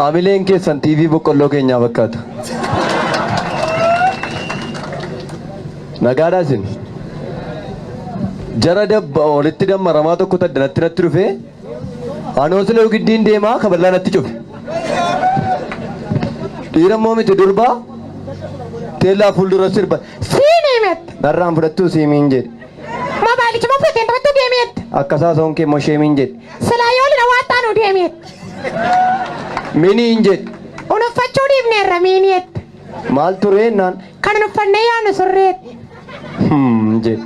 Amileen keessan TV boqqolloo keenyaa fakkaata. Nagaadhaa isin. Jara dabba walitti dammaramaa tokko taddanatti natti dhufee anoosila giddiin deemaa kaballaa natti cufe. Dhiira immoo miti durbaa teellaa fuuldura sirba. Siimimet. Narraan fudhattuu siimiin jedhe. Mobaayilicha moo fudhateen taphattuu deemeet. Akkasaa soon kee moo sheemiin jedhe. Silaa yoo lina waattaa nu deemeet. Miniin jedhe. Unuffachuu dhiibneerra miiniyeet. Maal tureennaan? Kan uffannee yaadnu surreet. Jedhe.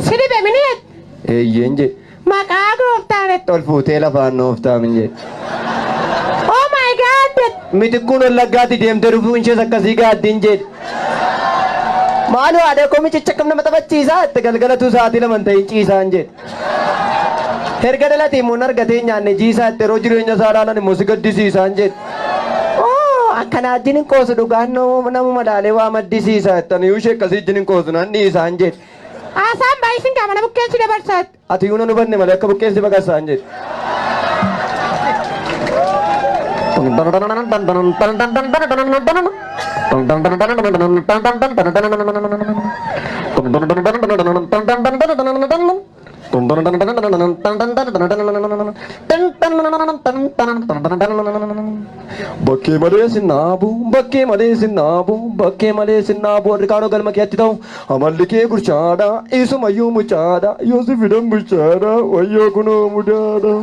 Sidibe miniyeet. Eeyyeen jedhe. Maqaa gooftaanet. Ol fuutee lafaan noof taamin jedhe. Oh my God. Mitikkuun wallaggaatti deemtee dhufuun ishees akkasii gaaddiin jedhe. Maaloo haadha koo michicha akkam nama taphachiisaa itti galgalatu sa'aatii laman ta'in ciisaan jedhe. Erga dhalatii immoo argatee nyaanne jiisaa itti yeroo jireenya isaa ilaalan immoo si gaddisiisaan jedhe. Akkana ajjin hin qoosu dhugaan nama madaalee waa maddisiisaa itti yoo ishee akkasii ajjin hin qoosu nan dhiisaan jedhe. Asaan baay'isin qaama na buqqeensi dabarsaat. Ati yoo nan hubanne malee akka buqqeensi baqasaan jedhe. Bakkee malee sinnaabu, bakkee malee sinnaabu, bakkee malee sinnaabu warri kaanoo galma keetti ta'u amalli kee gurchaadha, isumayyuu mucaadha, yoo si fidan bulchaadha, wayyoo kunoo mudaadha.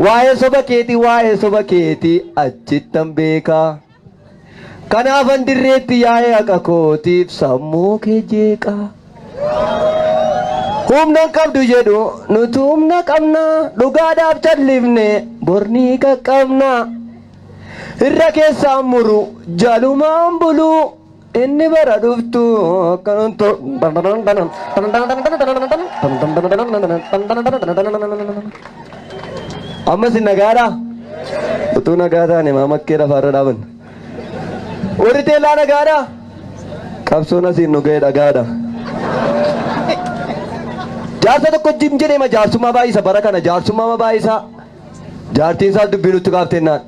Waa'ee soba keetii achittan beekaa. Kanaafan dirreetti yaa'ee haqa kootiif sammuu kee jeeqaa. Humna qabdu jedhu nuti humna qabna dhugaadhaaf callifne bornii qaqqabna. Irra keessaan muru jalumaan bulu inni bara dhuftu ammas nagaadha. Utuu nagaa taane maamakkee lafaarra dhaaban. Warri teellaa nagaadha. Qabsoon asiin nu ga'e dhagaadha. Jaarsa tokko jim jedhema jaarsummaa baay'isa bara kana jaarsummaa baay'isa. Jaartiin isaa dubbii nutti kaaftennaan.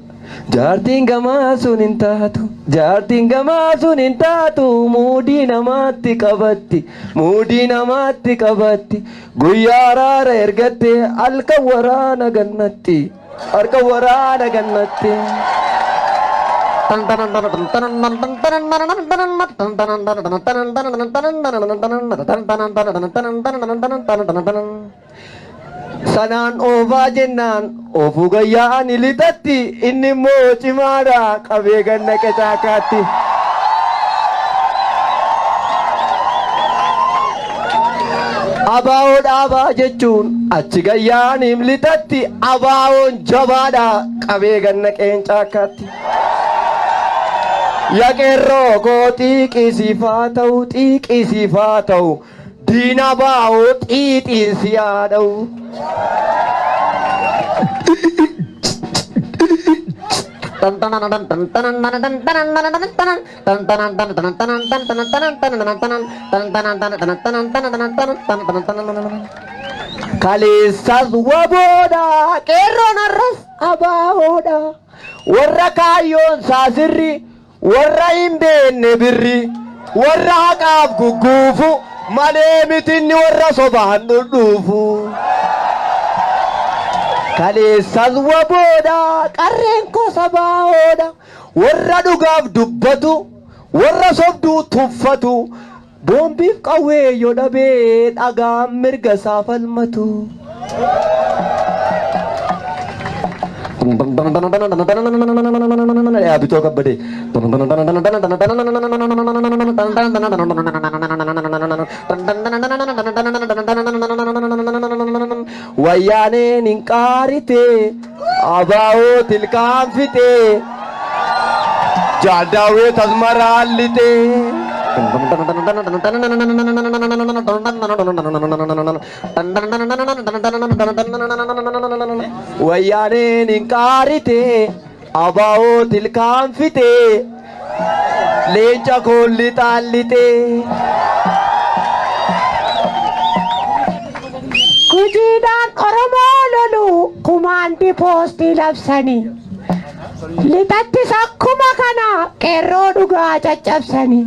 Jaartiin gamaa sun hin taatu. Jaartiin gamaa sun hin taatu. Muudii namaatti qabatti. Muudii namaatti qabatti. Guyyaa araara ergatte halkan waraana gannatti. Harka waraana gannatti. Sanaan oofaa jennaan oofuu gayyaan ilitatti inni immoo cimaadha qabee ganna qacaakaatti. Abaa'oo dhaabaa jechuun achi gayyaan ilitatti abaa'oon jabaadha qabee ganna qeencaakaatti. Yaqeerroo koo xiiqisiifaa ta'u diina baa'oo xiixiinsi haa dha'u. Kaleessas waboodha qeerroon arras abaa'oodha warra kaayyoon saasirri. Warra hin beenne birri warra haqaaf gugguufu malee mitinni warra sobaan dhudhuufu. Kaleessas waboodha qarreen koo sabaa'oodha warra dhugaaf dubbatu warra sobduu tuffatu boombiif qawwee yoo dhabee dhagaan mirga isaa falmatu. Abitoo kabbade. Wayyaaneen hin qaarite abaa'oo tilkaanfite jaaldaawwee tasmaraallite. Wayyaaneen hin qaarite abaa'oo tilkaanfite leenca koolli xaallite. waldaan Oromoo lolu kumaandi poostii labsanii. Lixattis akkuma kana qeerroo dhugaa caccabsanii.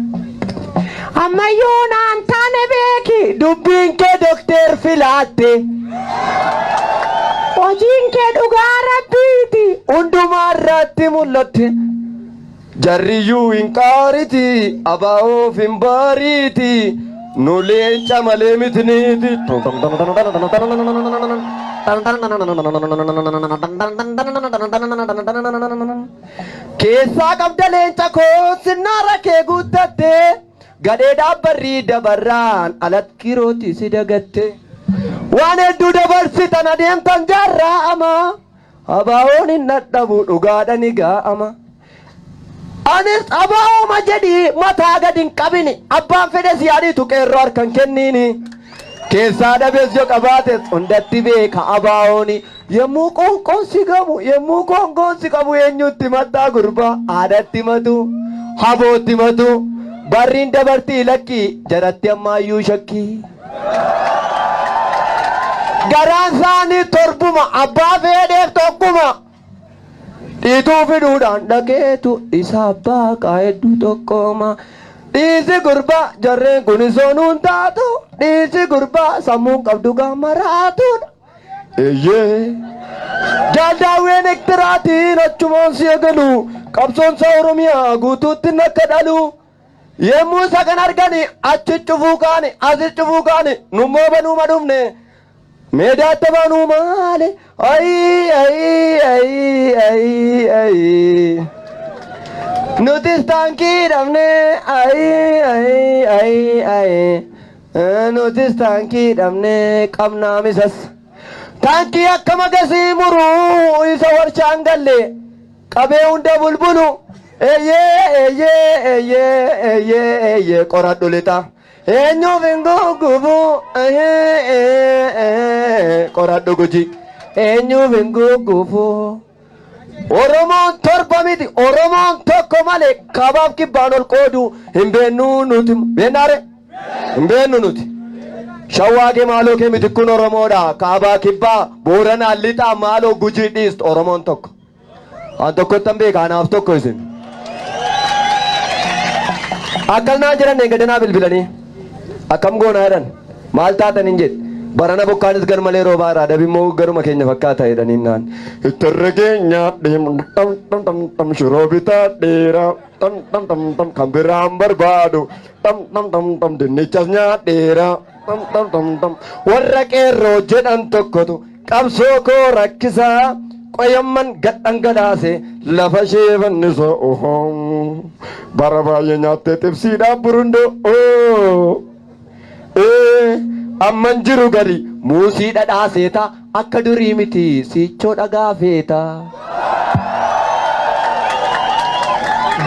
Ammayyuu naan taane beeki dubbiin kee dokteer filaatte. Hojiin kee dhugaa rabbiiti hundumaa irratti mul'atte. Jarriyyuu hin qaariti abaa'oof hin baariiti nu leenca malee mitiniiti. Keessaa qabda leenca koo sinnaara kee guuttatte gadheedhaa barrii dabarraan alatti kirooti si dagatte. Waan hedduu dabarsitan adeemtan jaarraa'ama abaa'oon hin dadhabu dhugaadhani gaa'ama. Anis abaa'ooma jedhii mataa gadi hin qabini abbaan fedhes yaadiitu qeerroo harkan kenniini. Keessaa dhabees yoo qabaates hundatti beeka abaa'ooni. Yemmuu qoonqoon si gamu yemmuu qoonqoon si qabu eenyutti mataa gurbaa aadatti matu habootti matu barriin dabartii lakkii jaratti ammaayyuu shakkii. Garaan isaanii torbuma abbaa fedheef tokkuma. Dhiituu fiduudhaan dhageetu isa abbaa qaa'edduu tokkoma. Dhiisi gurbaa jarreen kun soonuun taatu dhiisi gurbaa sammuun qabdu gammaraatuudha. Eeyyee jaaldaawween ektiraatiin achumaan si eegalu qabsoonsa Oromiyaa guutuutti nakka dhalu. Yemmuu isa kan argani achi cufuu kaani asi cufuu kaani nummoo banuuma dhufne. Meedaatti baanuu maali? Nutis taankii dhabne nutis taankii dhabne qabnaa misas. Taankii akka magasii muruu isa warshaan galle qabee hunda bulbulu. Eeyyee qoradhu lixa. Eenyuuf hin gugubu qoradhu guji eenyuuf hin gugubu. Oromoon torba miti Oromoon tokko malee kaabaaf kibbaan ol qoodu hin beennu nuti beennaare hin beennu nuti. Shawwaa kee maaloo kee miti kun Oromoodha kaabaa kibbaa booranaa lixaa maaloo gujii dhiistu Oromoon tokko. An tokkottan beeka anaaf tokko isin. Akkanaa jiran eeggadanaa bilbilanii. Akkam goonaa jedhan maal taatan hin jedhe barana bokkaanis gar malee roobaa irraa dabimmoo garuma keenya fakkaata jedhaniin naan. Ittarra keenya deemu shiroo bitaa dheeraa kan biraan barbaadu dinnichas nyaadheeraa warra qeerroo jedhan tokkotu qabsoo koo rakkisaa qoyamman gadhan gadaase lafa ishee fannisa bara baay'ee nyaattee xibsiidhaan burundoo. Amman jiru gadi muusii dhadhaaseeta akka durii miti siichoo dhagaa feeta.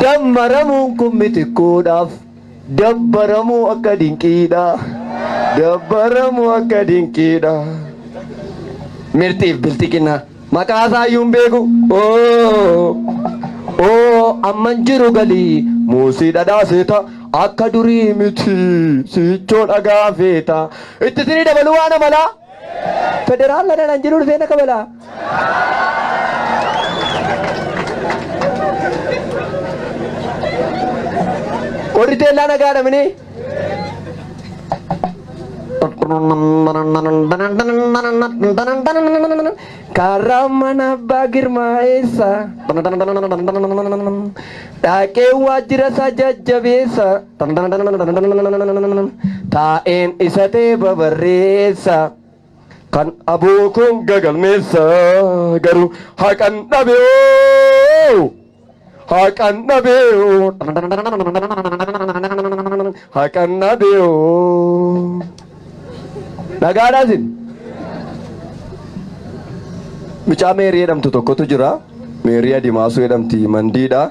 Dammaramuun kun miti kuudhaaf dabbaramuu akka dinqiidha. Dabbaramuu akka dinqiidha. Mirtiif biltiqina maqaa isaayyuu hin beeku. Amman jiru gadi muusii dhadhaaseeta. Akka durii miti siichoo dhagaa feeta. Itti sinii dabaluu waan amalaa federaala dhalan jiru dhufeen akka balaa. Warri teellaa nagaa dhabini. Karaa mana abbaa girmaa'eessa dhaqee waajjira isaa jajjabeessa taa'een isa ta'e babarreessa kan abookuun gagalmeessa garuu haqan dhabee haqan dhabee haqan dhabee dhagaadhaasin. Mucaa meerii jedhamtu tokkotu jira. Meerii Adimaasuu jedhamti mandiidha.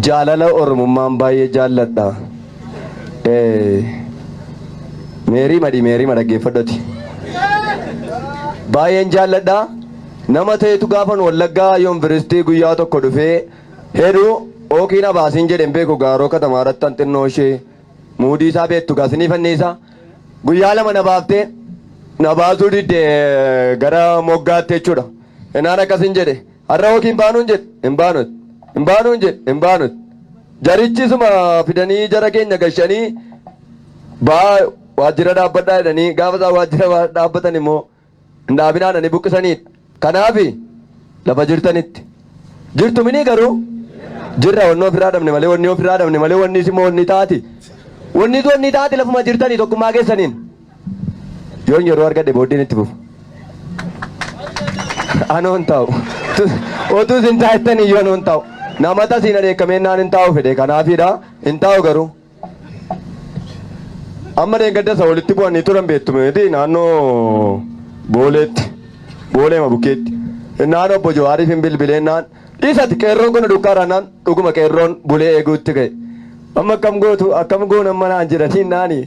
Jaalala Oromummaan baay'ee jaalladha. Meerii dhaggeeffadhati. Baay'een jaalladha. Nama ta'etu gaafan Wallaggaa yuunivarsiitii guyyaa tokko dhufee heduu ookiin abaasiin jedhen beeku gaaroo katamaadhaatti hanxinnoo ishee muudii isaa beektu gaasanii fanniisa. Guyyaa lama na baaftee na baasuu didde gara moggaatti jechuudha. Innaan akkasin jedhe har'a yookiin baanuun jedhe hin baanut hin baanuun jedhe hin baanut jarichisuma fidanii jara keenya gashanii baa waajjira dhaabbadhaa jedhanii gaafa isaa waajjira dhaabbatan immoo hin dhaabinaadhanii buqqisaniidha. Kanaafi lafa jirtanitti jirtu minii garuu jirra wanni ofirraa dhabne malee wanni ofirraa dhabne malee wanni immoo wanni taati wanni taati lafuma jirtanii tokkummaa keessaniin yoon yeroo argadhe booddeen itti fufu. Anoon ta'u otuu sin taa'ettanii iyyuu anoon ta'u namata siin adeekamee naan hin taa'u fedhe kanaafidha hin taa'u garuu. Amma deeggarda isa walitti bu'anii turan beektu miti naannoo booleetti booleema bukkeetti naan obbo Jawaariif hin bilbileennaan dhiisatti qeerroon kun dukkaarannaan dhuguma qeerroon bulee eeguutti ka'e. Amma akkam goon amma naan jedhaniin naani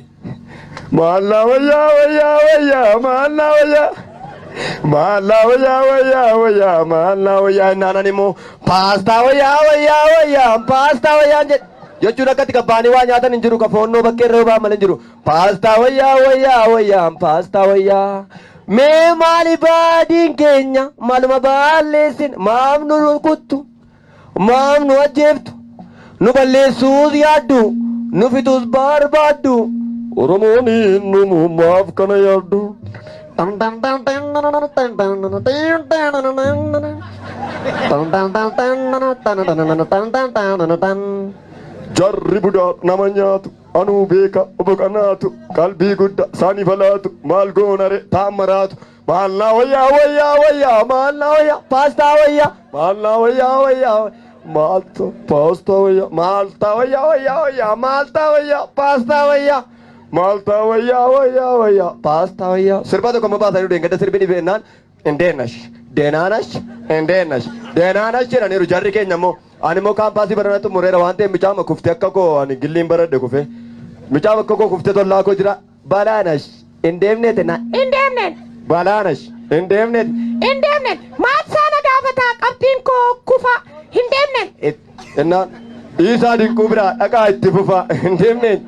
maallaa wayyaa maallaa wayyaa innaanan immoo paastaa wayyaa jedhe. Jechuun akkatti gabbaanii waa nyaatan hin jiru ka foonnoo bakkee irra ba'an malee hin jiru. Paastaa wayyaa mee maali baadiin keenya maaluma balleessin maaf nu rukuttu maaf nu ajjeeftu nu balleessuus yaaddu nu fixuus barbaaddu Oromoon nu maaf kana yaaddu. Jarri budaa nama nyaatu anuu beeka boqanaatu qalbii guddaa saanii falaatu maal goonare taamaraatu maallaa wayyaa paastaa wayyaa maallaa wayyaa maalta paastaa wayyaa maalta wayyaa paastaa wayyaa maalta wayyaa paastaa wayyaa. Sirba tokko amma baasanii deengada sirbi dhibeenaan indeenash jedhaniiru jarri keenya immoo. Ani immoo kaampaasii baranatti mureera waan ta'eef micaama kuftee akka koo ani gilliin baradhe kufe micaama akka koo kuftee tollaa koo jira balaanash hin deemneeti na hin deemneen balaanash hin deemneen maal saana gaafataa qabxiin koo kufa hin deemneen innaan dhiisaa dinquu biraa dhaqaa itti fufa hin deemneen